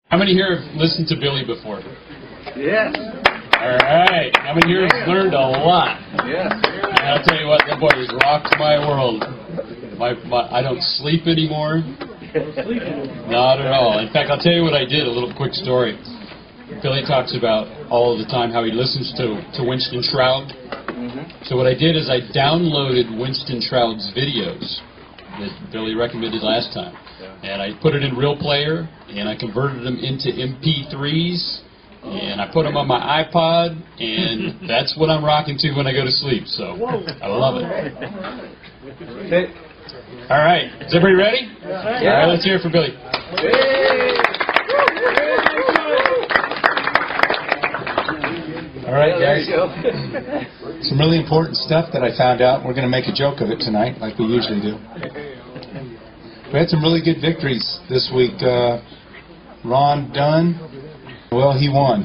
How many here have listened to Billy before? Yes. All right. How many here have learned a lot? Yes. And I'll tell you what, that boy has rocked my world. I don't sleep anymore. Not at all. In fact, I'll tell you what I did, a little quick story. Billy talks about all the time how he listens to Winston Shroud. So what I did is I downloaded Winston Shroud's videos that Billy recommended last time. And I put it in Real Player, and I converted them into MP3s, and I put them on my iPod, and that's what I'm rocking to when I go to sleep. So I love it. All right. Is everybody ready? All right, let's hear it for Billy. All right, guys. Some really important stuff that I found out. We're going to make a joke of it tonight, like we usually do. We had some really good victories this week. Ron Dunn, well, he won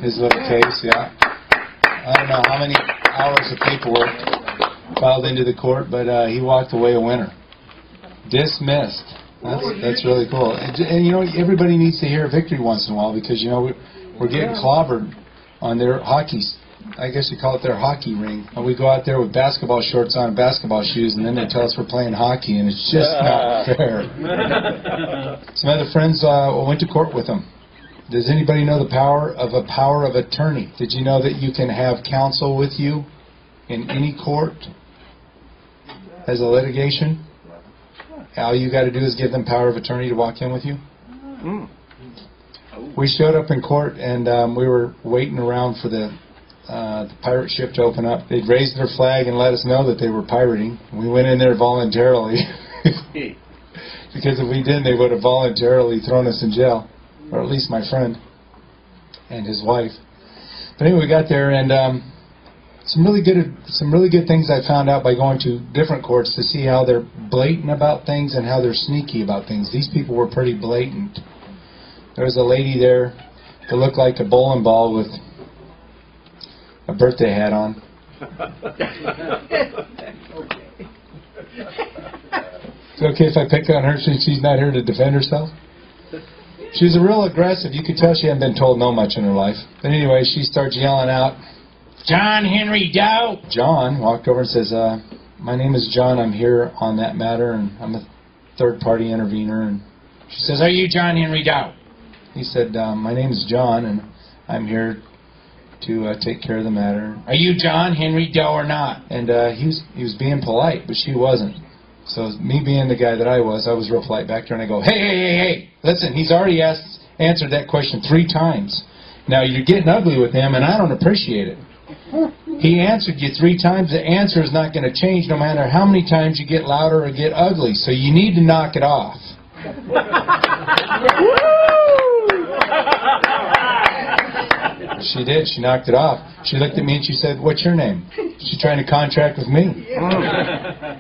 his little case, yeah. I don't know how many hours of paperwork filed into the court, but he walked away a winner. Dismissed. That's really cool. And you know, everybody needs to hear a victory once in a while because, you know, we're getting clobbered on their hockey, I guess you call it their hockey ring. And we go out there with basketball shorts on and basketball shoes, and then they tell us we're playing hockey, and it's just not fair. Some other friends went to court with them. Does anybody know the power of attorney? Did you know that you can have counsel with you in any court as a litigation? All you got to do is give them power of attorney to walk in with you. We showed up in court, and we were waiting around for the pirate ship to open up. They'd raised their flag and let us know that they were pirating. We went in there voluntarily. Because if we didn't, they would have voluntarily thrown us in jail. Or at least my friend and his wife. But anyway, we got there, and some really good things I found out by going to different courts to see how they're blatant about things and how they're sneaky about things. These people were pretty blatant. There was a lady there that looked like a bowling ball with a birthday hat on. Is it okay if I pick on her since she's not here to defend herself? She was a real aggressive. You could tell she hadn't been told no much in her life. But anyway, she starts yelling out, "John Henry Dow!" John walked over and says, "My name is John. I'm here on that matter, and I'm a third-party intervener." And she says, "Are you John Henry Dow?" He said, "My name is John, and I'm here to take care of the matter." "Are you John Henry Doe or not?" And he was being polite, but she wasn't. So me being the guy that I was real polite back there, and I go, hey, listen, he's already answered that question 3 times. Now you're getting ugly with him, and I don't appreciate it. He answered you 3 times. The answer is not going to change no matter how many times you get louder or get ugly. So you need to knock it off. She did. She knocked it off. She looked at me and she said, "What's your name?" She's trying to contract with me.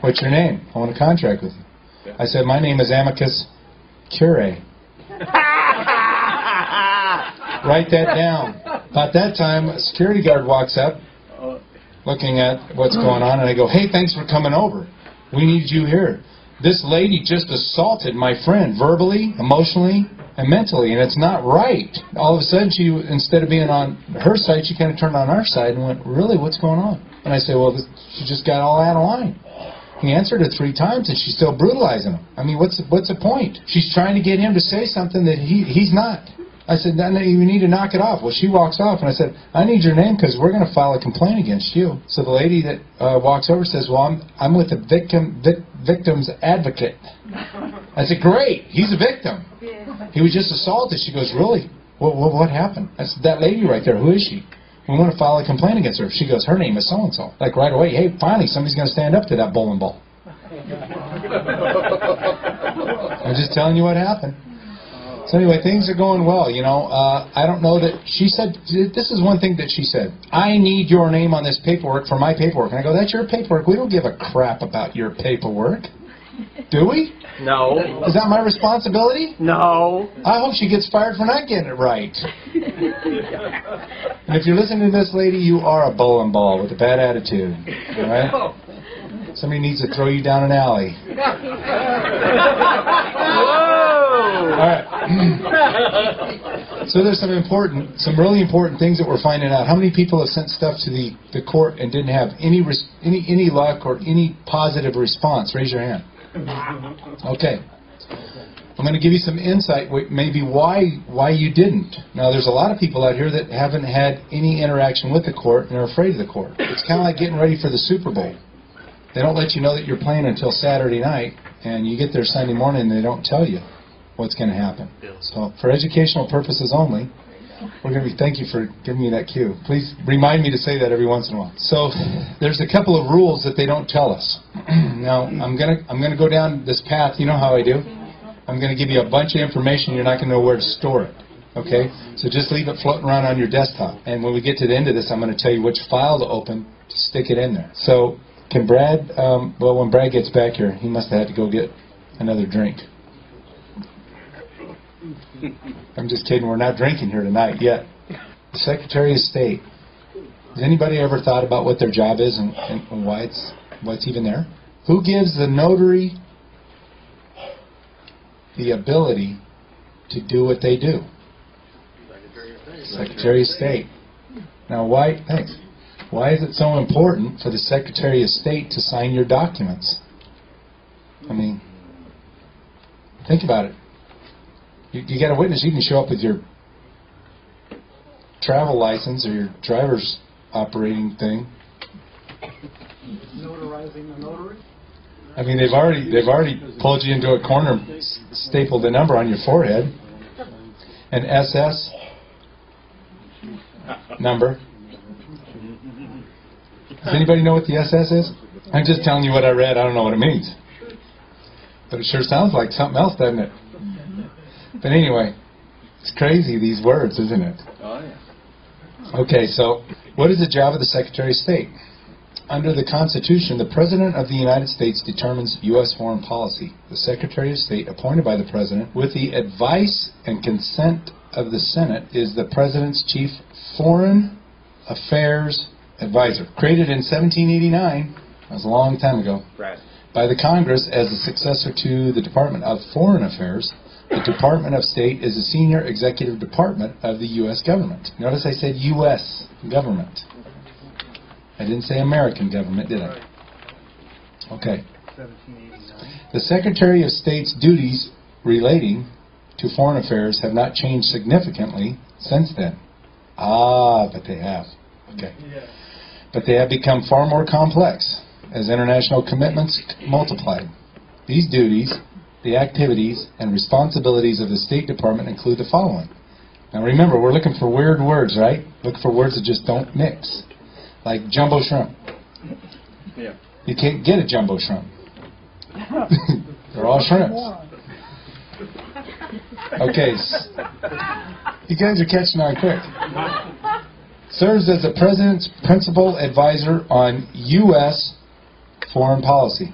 "What's your name?" "I want to contract with you." I said, "My name is Amicus Curiae." Write that down. About that time, a security guard walks up, looking at what's going on, and I go, "Hey, thanks for coming over. We need you here. This lady just assaulted my friend verbally, emotionally, and mentally, and it's not right." All of a sudden, she, instead of being on her side, she kind of turned on our side and went, "Really, what's going on?" And I said, "Well, she just got all out of line." He answered it 3 times, and she's still brutalizing him. I mean, what's the point? She's trying to get him to say something that he's not. I said, "No, you need to knock it off." Well, she walks off, and I said, "I need your name because we're going to file a complaint against you." So the lady that walks over says, "Well, I'm with the victim's advocate." I said, "Great, he's a victim. He was just assaulted." She goes, "Really? What happened?" I said, "That lady right there, who is she? We want to file a complaint against her." She goes, "Her name is so-and-so." Like right away, hey, finally somebody's going to stand up to that bowling ball. I'm just telling you what happened. So anyway, things are going well, you know. I don't know that she said, this is one thing that she said, "I need your name on this paperwork for my paperwork." And I go, "That's your paperwork. We don't give a crap about your paperwork. Do we?" No. Is that my responsibility? No. I hope she gets fired for not getting it right. And if you're listening to this lady, you are a bowling ball with a bad attitude. All right? Somebody needs to throw you down an alley. Whoa! right. So there's some really important things that we're finding out. How many people have sent stuff to the court and didn't have any luck or any positive response? Raise your hand. Okay. I'm going to give you some insight, maybe why you didn't. Now, there's a lot of people out here that haven't had any interaction with the court and are afraid of the court. It's kind of like getting ready for the Super Bowl. They don't let you know that you're playing until Saturday night, and you get there Sunday morning and they don't tell you what's going to happen. So, for educational purposes only, we're going to thank you for giving me that cue. Please remind me to say that every once in a while. So, there's a couple of rules that they don't tell us. Now, I'm going to go down this path. You know how I do. I'm going to give you a bunch of information. You're not going to know where to store it. Okay? So just leave it floating around on your desktop. And when we get to the end of this, I'm going to tell you which file to open to stick it in there. So, can Brad, well, when Brad gets back here, he must have had to go get another drink. I'm just kidding. We're not drinking here tonight yet. The Secretary of State. Has anybody ever thought about what their job is and why it's even there? Who gives the notary the ability to do what they do? Secretary of State. Now, why? Thanks. Why is it so important for the Secretary of State to sign your documents? I mean, think about it. You got a witness. You can show up with your travel license or your driver's operating thing. Notarizing the notary. I mean, they've already pulled you into a corner, stapled a number on your forehead, an SS number. Does anybody know what the SS is? I'm just telling you what I read. I don't know what it means. But it sure sounds like something else, doesn't it? But anyway, it's crazy, these words, isn't it? Oh, yeah. Okay, so what is the job of the Secretary of State? Under the Constitution, the President of the United States determines U.S. foreign policy. The Secretary of State, appointed by the President, with the advice and consent of the Senate, is the President's chief foreign affairs advisor. Created in 1789, that was a long time ago, Right. by the Congress as a successor to the Department of Foreign Affairs. The Department of State is a senior executive department of the U.S. government. Notice I said U.S. government. I didn't say American government, did I? Okay. 1789. The Secretary of State's duties relating to foreign affairs have not changed significantly since then. But they have. Okay. But they have become far more complex as international commitments multiplied. These duties, the activities, and responsibilities of the State Department include the following. Now remember, we're looking for weird words, right? Look for words that just don't mix. Like jumbo shrimp. Yeah. You can't get a jumbo shrimp. They're all shrimps. Okay. You guys are catching on quick. Serves as the President's principal advisor on U.S. foreign policy.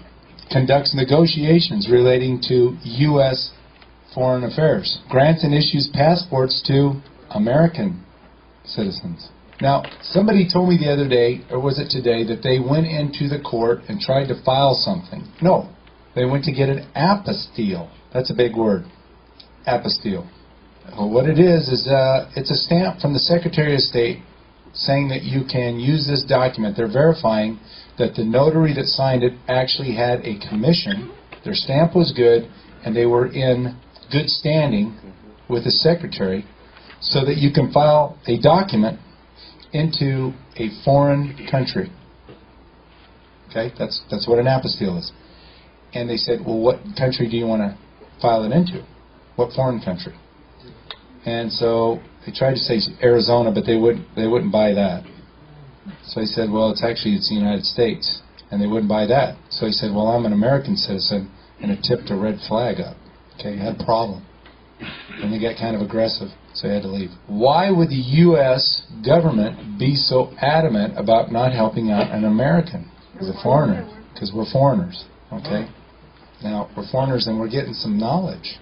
Conducts negotiations relating to U.S. foreign affairs. Grants and issues passports to American citizens. Now, somebody told me the other day, or was it today, that they went into the court and tried to file something. No, they went to get an apostille. That's a big word. Apostille. Well, what it is it's a stamp from the Secretary of State saying that you can use this document. They're verifying that the notary that signed it actually had a commission, their stamp was good, and they were in good standing with the Secretary, so that you can file a document into a foreign country. Okay, that's what an apostille is. And they said, well, what country do you want to file it into? What foreign country? And so they tried to say Arizona, but they wouldn't buy that. So he said, well, it's the United States, and they wouldn't buy that. So he said, well, I'm an American citizen, and it tipped a red flag up. Okay, had a problem. And they got kind of aggressive, so he had to leave. Why would the U.S. government be so adamant about not helping out an American as a foreigner? Because we're foreigners, okay? Now, we're foreigners and we're getting some knowledge.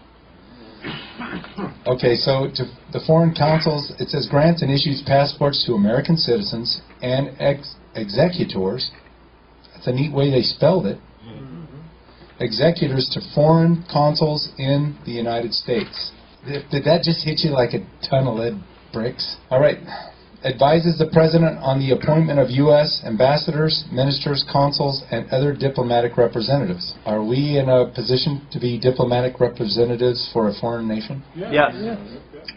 Okay, so to the foreign consuls, it says grants and issues passports to American citizens and executors. That's a neat way they spelled it. executors to foreign consuls in the United States. Did that just hit you like a ton of lead bricks? All right. Advises the President on the appointment of U.S. ambassadors, ministers, consuls, and other diplomatic representatives. Are we in a position to be diplomatic representatives for a foreign nation? Yes.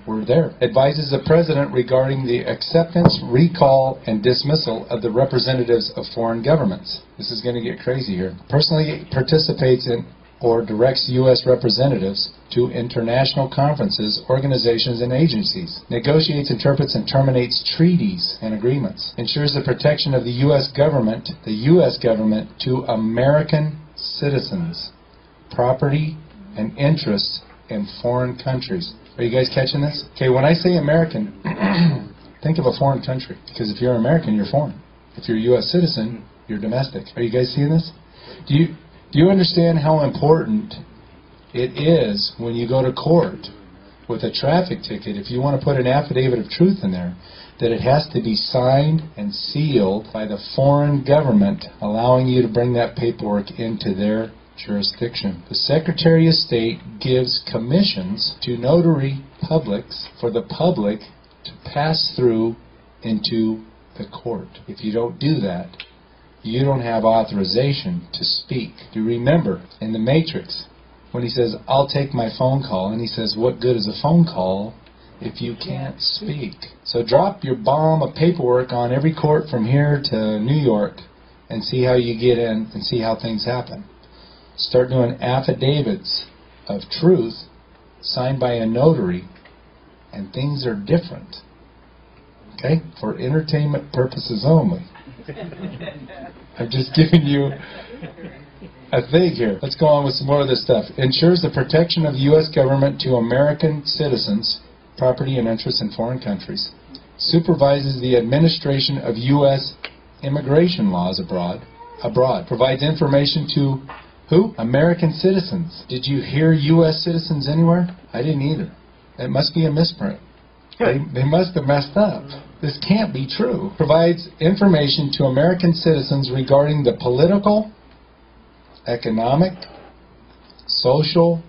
We're there. Advises the President regarding the acceptance, recall, and dismissal of the representatives of foreign governments. This is going to get crazy here. Personally participates in or directs U.S. representatives to international conferences, organizations, and agencies. Negotiates, interprets, and terminates treaties and agreements. Ensures the protection of the U.S. government to American citizens, property, and interests in foreign countries. Are you guys catching this? Okay, when I say American, think of a foreign country. Because if you're American, you're foreign. If you're a U.S. citizen, you're domestic. Are you guys seeing this? Do you understand how important it is when you go to court with a traffic ticket, if you want to put an affidavit of truth in there, that it has to be signed and sealed by the foreign government allowing you to bring that paperwork into their jurisdiction. The Secretary of State gives commissions to notary publics for the public to pass through into the court. If you don't do that, you don't have authorization to speak. Do you remember in the Matrix when he says, I'll take my phone call, and he says, what good is a phone call if you can't speak? So drop your bomb of paperwork on every court from here to New York and see how you get in and see how things happen. Start doing affidavits of truth signed by a notary, and things are different. Okay? For entertainment purposes only. I'm just giving you a thing here. Let's go on with some more of this stuff. Ensures the protection of the U.S. government to American citizens, property and interests in foreign countries. Supervises the administration of U.S. immigration laws abroad. Provides information to who? American citizens. Did you hear U.S. citizens anywhere? I didn't either. It must be a misprint. They must have messed up. This can't be true. Provides information to American citizens regarding the political, economic, social,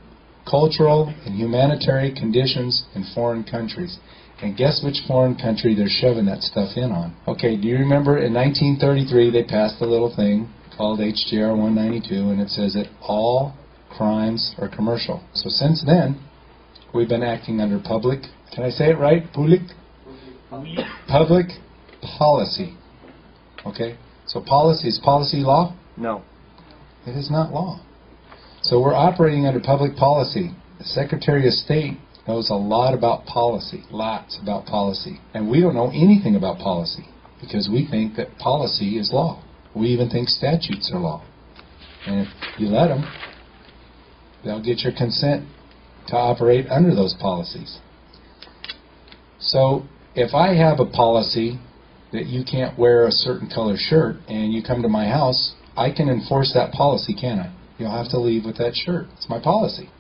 cultural, and humanitarian conditions in foreign countries. And guess which foreign country they're shoving that stuff in on? Okay, do you remember in 1933 they passed a little thing called HJR 192, and it says that all crimes are commercial. So since then, we've been acting under public, can I say it right? Public policy. Okay? So policy, is policy law? No. It is not law. So we're operating under public policy. The Secretary of State knows a lot about policy. Lots about policy. And we don't know anything about policy because we think that policy is law. We even think statutes are law. And if you let them, they'll get your consent to operate under those policies. So if I have a policy that you can't wear a certain color shirt and you come to my house, I can enforce that policy, can I? You'll have to leave with that shirt. It's my policy.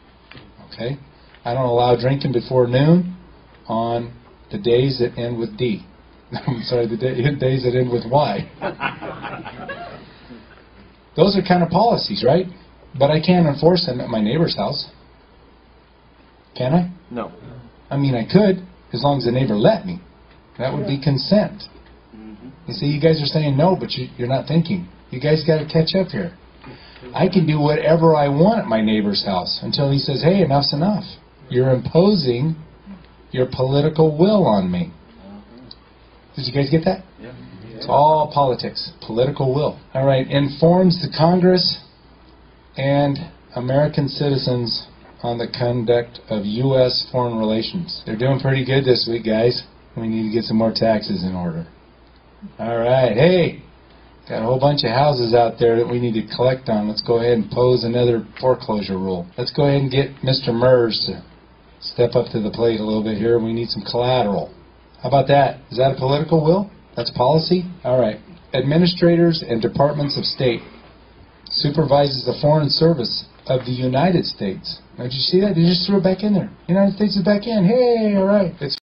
Okay? I don't allow drinking before noon on the days that end with D. I'm sorry, the days that end with Y. Those are kind of policies, right? But I can't enforce them at my neighbor's house. Can I? No. I mean, I could, as long as the neighbor let me. That would be consent. You see, you guys are saying no, but you're not thinking. You guys got to catch up here. I can do whatever I want at my neighbor's house until he says, hey, enough's enough. You're imposing your political will on me. Did you guys get that? Yeah. It's all politics, political will. All right, informs the Congress and American citizens on the conduct of U.S. foreign relations. They're doing pretty good this week, guys. We need to get some more taxes in order. All right, hey, got a whole bunch of houses out there that we need to collect on. Let's go ahead and pose another foreclosure rule. Let's go ahead and get Mr. Mers to step up to the plate a little bit here. We need some collateral. How about that? Is that a political will? That's policy? All right. Administrators and departments of state. Supervises the Foreign Service of the United States. Now, did you see that? They just threw it back in there. United States is back in. Hey, all right. It's